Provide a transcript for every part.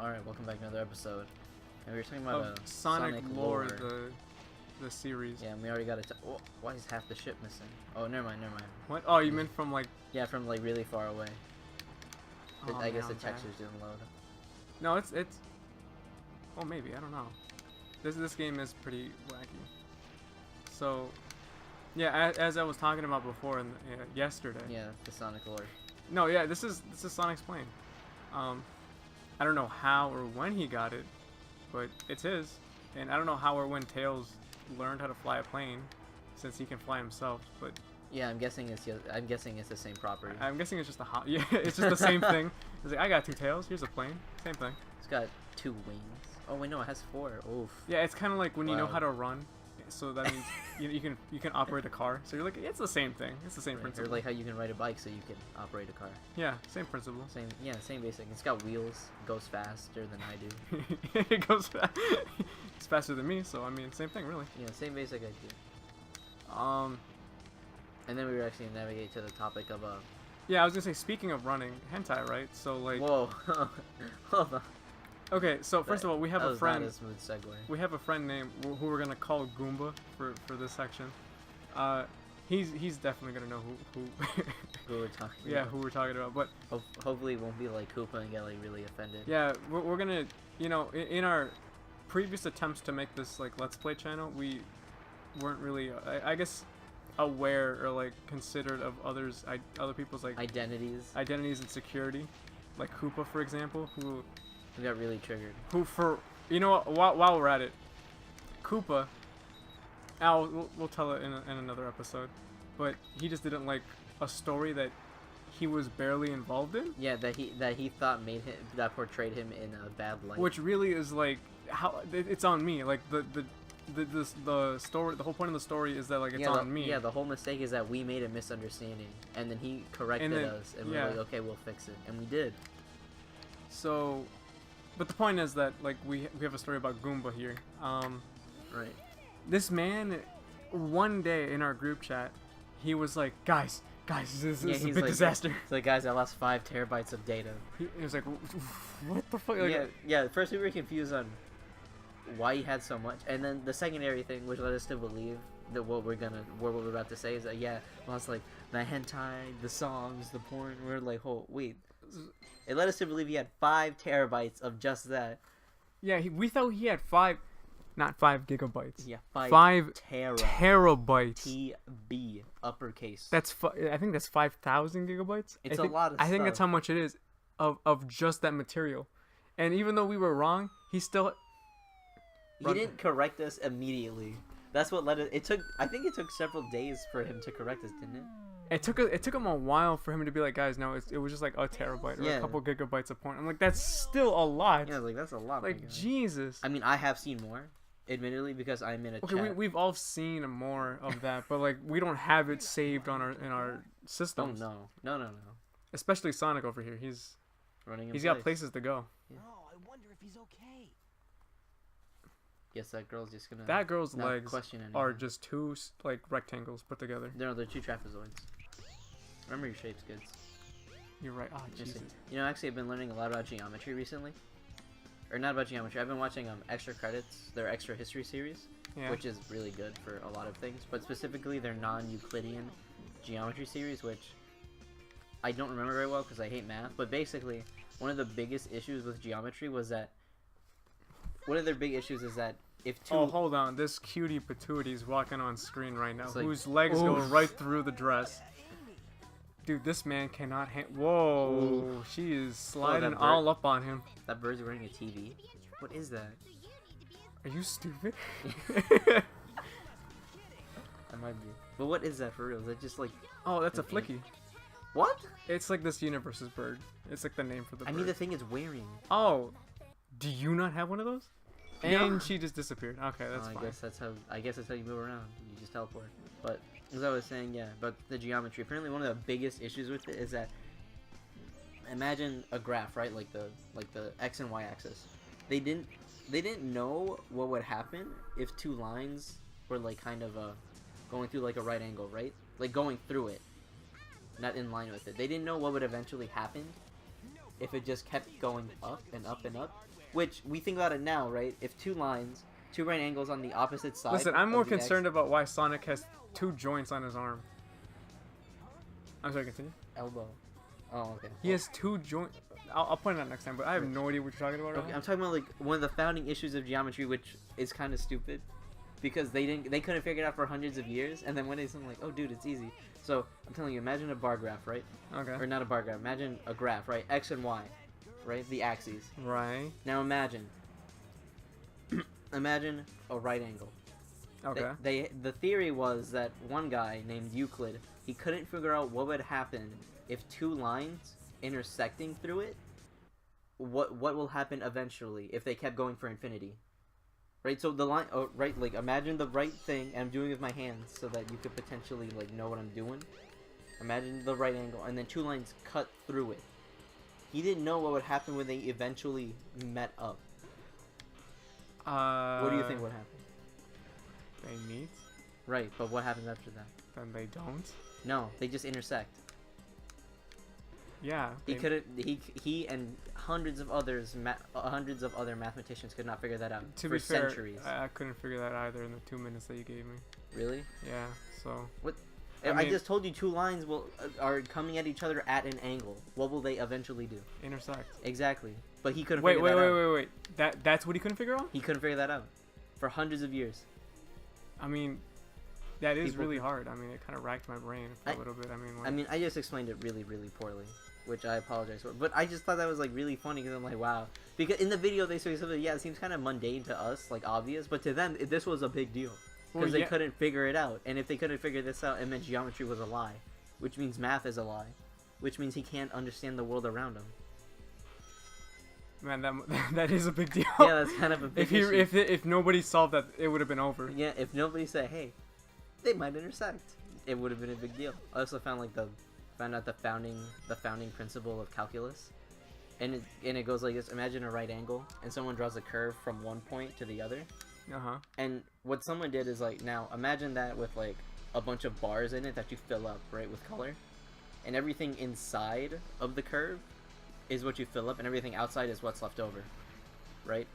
Alright, welcome back to another episode. And we were talking about Sonic lore, the series. Yeah, and we already got it. Oh, why is half the ship missing? Oh, never mind. What? Oh, you meant from like... Yeah, from like really far away. Oh, I guess the man, textures didn't load. No, it's... Oh, maybe. I don't know. This game is pretty wacky. So, yeah, as I was talking about before and yesterday. Yeah, the Sonic lore. No, yeah, this is Sonic's plane. I don't know how or when he got it, but it's his. And I don't know how or when Tails learned how to fly a plane, since he can fly himself. But yeah, I'm guessing it's the same property. I'm guessing it's just yeah, it's just the same thing. It's like, I got 2 tails. Here's a plane. Same thing. It's got 2 wings. Oh wait, no, it has 4. Oof. Yeah, it's kind of like when you know how to run. So that means you can operate a car. So you're like, it's the same thing. It's the same principle. Or like how you can ride a bike so you can operate a car. Yeah, same principle. Same basic. It's got wheels. It goes faster than I do. It goes fast. It's faster than me, so I mean, same thing, really. Yeah, same basic idea. And then we were actually navigate to the topic of Yeah, I was gonna say, speaking of running, hentai, right? So like. Whoa. Hold on. Okay, so first of all, we have a friend. Not a smooth segue. We have a friend named who we're gonna call Goomba for this section. He's definitely gonna know who we're talking. Yeah, about. who we're talking about. But hopefully, it won't be like Koopa and get like really offended. Yeah, we're gonna, in our previous attempts to make this like Let's Play channel, we weren't really, I guess, aware or like considered of other people's like identities and security, like Koopa, for example, who. We got really triggered. Who for while we're at it, Koopa. We'll tell it in another episode, but he just didn't like a story that he was barely involved in. Yeah, that he thought portrayed him in a bad light. Which really is like how it's on me. Like the story, the whole point of the story is that like it's on me. Yeah, the whole mistake is that we made a misunderstanding, and then he corrected us, and we were like, okay, we'll fix it, and we did. So. But the point is that like we have a story about Goomba here. Right. This man, one day in our group chat, he was like, guys, this is a big disaster. It's like, guys, I lost 5 terabytes of data. He was like, what the fuck? Like, yeah. At first we were confused on why he had so much, and then the secondary thing, which led us to believe that what we're about to say is that lost like the hentai, the songs, the porn. We're like, oh wait. It led us to believe he had 5 terabytes of just that. Yeah, we thought he had 5, not 5 gigabytes. Yeah, 5 terabytes. TB, uppercase. I think that's 5,000 gigabytes. It's a lot of stuff. I think that's how much it is of just that material. And even though we were wrong, he still. He didn't correct us immediately. That's what led it. I think it took several days for him to correct us, didn't it? It took him a while for him to be like, guys, no, it was just like a terabyte or a couple gigabytes of porn. I'm like, that's still a lot. Yeah, like that's a lot. Like, Jesus. I mean, I have seen more, admittedly, because I'm in a chat. Okay, we've all seen more of that, but like we don't have it saved in our systems. Oh no. Especially Sonic over here. He's running. He's got places to go. Yeah. Oh, I wonder if he's okay. Yes, that girl's just gonna. That girl's legs are just 2 like rectangles put together. No, they're 2 trapezoids. Remember your shapes, kids. You're right. Oh, Jesus. Actually, I've been learning a lot about geometry recently. Or not about geometry. I've been watching extra credits, their extra history series, which is really good for a lot of things. But specifically, their non-Euclidean geometry series, which I don't remember very well because I hate math. But basically, one of the biggest issues with geometry was that. One of their big issues is that if 2. Oh, hold on. This cutie patootie is walking on screen right now, like, whose legs go right through the dress. Dude, this man cannot Whoa, ooh. She is sliding all up on him. That bird's wearing a TV. What is that? Are you stupid? That might be. But what is that for real? Is that just like... Oh, that's a flicky. What? It's like this universe's bird. It's like the name for the bird. I mean the thing it's wearing. Oh, do you not have one of those? And she just disappeared. Okay, that's fine. I guess that's how you move around. You just teleport. But as I was saying, but the geometry. Apparently, one of the biggest issues with it is that imagine a graph, right? Like the x and y axis. They didn't know what would happen if 2 lines were like kind of going through like a right angle, right? Like going through it, not in line with it. They didn't know what would eventually happen if it just kept going up and up and up. Which we think about it now, right? If two lines, two right angles on the opposite side. Listen, I'm more of the concerned about why Sonic has 2 joints on his arm. I'm sorry, continue. elbow. Oh, okay. He has 2 joints. I'll point it out next time, but I have no idea what you're talking about. Okay, I'm talking about like one of the founding issues of geometry, which is kind of stupid, because they couldn't figure it out for hundreds of years, and then one day someone like, oh dude, it's easy. So I'm telling you, imagine a bar graph, right? Okay. Or not a bar graph. Imagine a graph, right? X and Y, right? The axes. Right. Now imagine a right angle. Okay. The theory was that one guy named Euclid, he couldn't figure out what would happen if 2 lines intersecting through it. What will happen eventually if they kept going for infinity? Right. So the line. Oh, right. Like imagine the right thing. And I'm doing it with my hands so that you could potentially like know what I'm doing. Imagine the right angle, and then 2 lines cut through it. He didn't know what would happen when they eventually met up. What do you think would happen? They meet. Right, but what happens after that? Then they don't. No, they just intersect. Yeah. He and hundreds of other mathematicians could not figure that out To for be fair, centuries. I couldn't figure that either in the 2 minutes that you gave me. Really? Yeah. So. What? I I mean- just told you 2 lines are coming at each other at an angle. What will they eventually do? Intersect. Exactly. But he couldn't Wait, figure that out. wait. That's what he couldn't figure out? He couldn't figure that out for hundreds of years. I mean, that is People really could- hard. I mean, it kind of racked my brain for a little bit. I mean, like, I mean, I just explained it really, really poorly, which I apologize for. But I just thought that was like really funny because I'm like, wow. Because in the video they say something, yeah, it seems kind of mundane to us, like obvious, but to them this was a big deal because Well, they couldn't figure it out. And if they couldn't figure this out, it meant geometry was a lie, which means math is a lie, which means he can't understand the world around him. man, that is a big deal. Yeah, that's kind of a big issue. If nobody solved that, it would have been over. Yeah, if nobody said, hey, they might intersect, it would have been a big deal. I also found out the founding principle of calculus, and it goes like this: imagine a right angle, and someone draws a curve from one point to the other. And what someone did is like, now imagine that with like a bunch of bars in it that you fill up, right, with color, and everything inside of the curve is what you fill up, and everything outside is what's left over, right?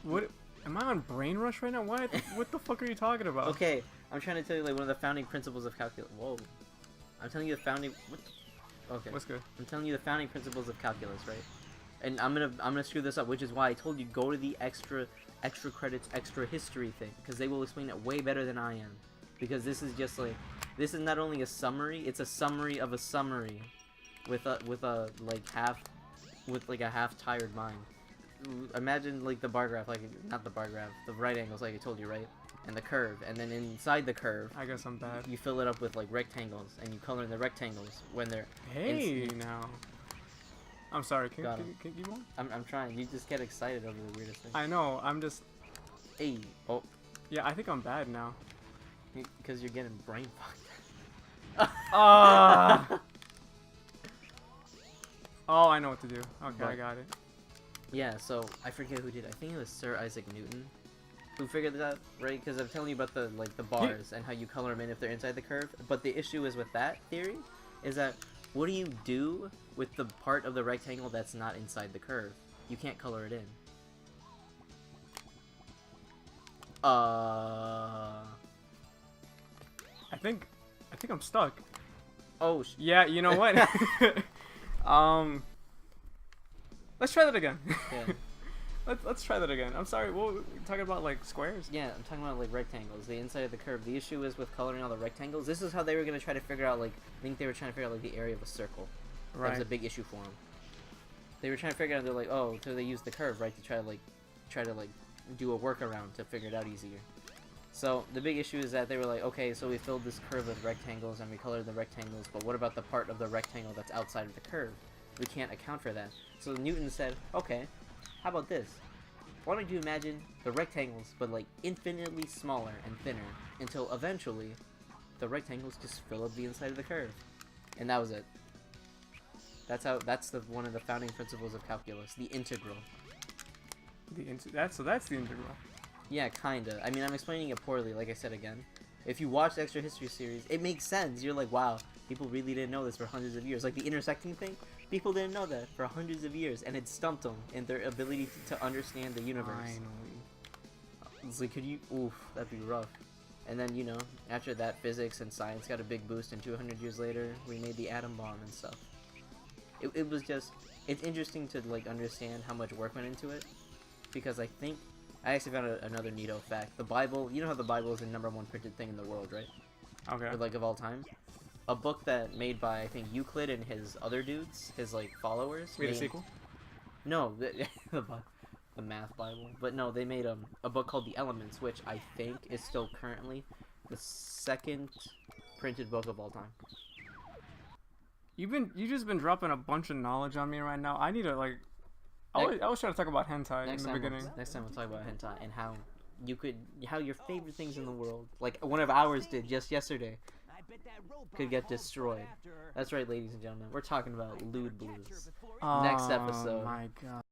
What? Am I on brain rush right now? What the fuck are you talking about? Okay, I'm trying to tell you like one of the founding principles of calculus. Whoa, I'm telling you the founding. What? Okay. What's good? I'm telling you the founding principles of calculus, right? And I'm gonna screw this up, which is why I told you go to the extra credits, extra history thing, because they will explain it way better than I am. Because this is just like, this is not only a summary, it's a summary of a summary, with a half tired mind. Imagine like the bar graph, like not the bar graph, the right angles, like I told you, right? And the curve, and then inside the curve, I guess I'm bad. you fill it up with like rectangles, and you color in the rectangles when they're. Hey, now. I'm sorry. Can Got you keep going? I'm trying. You just get excited over the weirdest thing. I know. I'm just. Hey, oh, Yeah, I think I'm bad now. because you're getting brain fucked. Ah. Oh, I know what to do. Okay, I What? got it. Yeah, so I forget who did. I think it was Sir Isaac Newton, who figured that out, right? Because I'm telling you about the bars and how you color them in if they're inside the curve. But the issue is with that theory, is that what do you do with the part of the rectangle that's not inside the curve? You can't color it in. I think I'm stuck. Oh. Yeah, you know what? Let's try that again. Yeah. Let's try that again. I'm sorry. What were we talking about, like squares? Yeah, I'm talking about like rectangles, the inside of the curve. The issue is with coloring all the rectangles. This is how they were gonna try to figure out, like, I think they were trying to figure out like the area of a circle. Right. That was a big issue for them. They were trying to figure out. They're like, oh, so they used the curve, right, to try to do a workaround to figure it out easier. So the big issue is that they were like, okay, so we filled this curve with rectangles and we colored the rectangles, but what about the part of the rectangle that's outside of the curve? We can't account for that. So Newton said, okay, how about this? Why don't you imagine the rectangles, but like infinitely smaller and thinner, until eventually the rectangles just fill up the inside of the curve. And that was it. That's one of the founding principles of calculus, the integral. That's the integral. Yeah, kinda. I mean, I'm explaining it poorly, like I said again. If you watch the Extra History series, it makes sense. You're like, wow, People really didn't know this for hundreds of years. Like the intersecting thing, people didn't know that for hundreds of years, and it stumped them in their ability to understand the universe. Finally. It's like, could you? Oof, that'd be rough. And then, you know, after that, physics and science got a big boost, and 200 years later, we made the atom bomb and stuff. It was just, it's interesting to, like, understand how much work went into it, because I think, I actually found another neato fact. The Bible, you know how the Bible is the #1 printed thing in the world, right? Okay. Or, like, of all time? A book that made by, I think, Euclid and his other dudes, his, like, followers. Wait, a sequel? No, the math Bible. But no, they made a book called The Elements, which I think is still currently the 2nd printed book of all time. You just been dropping a bunch of knowledge on me right now. I need to like. I was trying to talk about hentai in the beginning. Next time we'll talk about hentai and how your favorite things in the world, like one of ours did just yesterday, could get destroyed. That's right, ladies and gentlemen. We're talking about lewd blues. Next episode. Oh my god.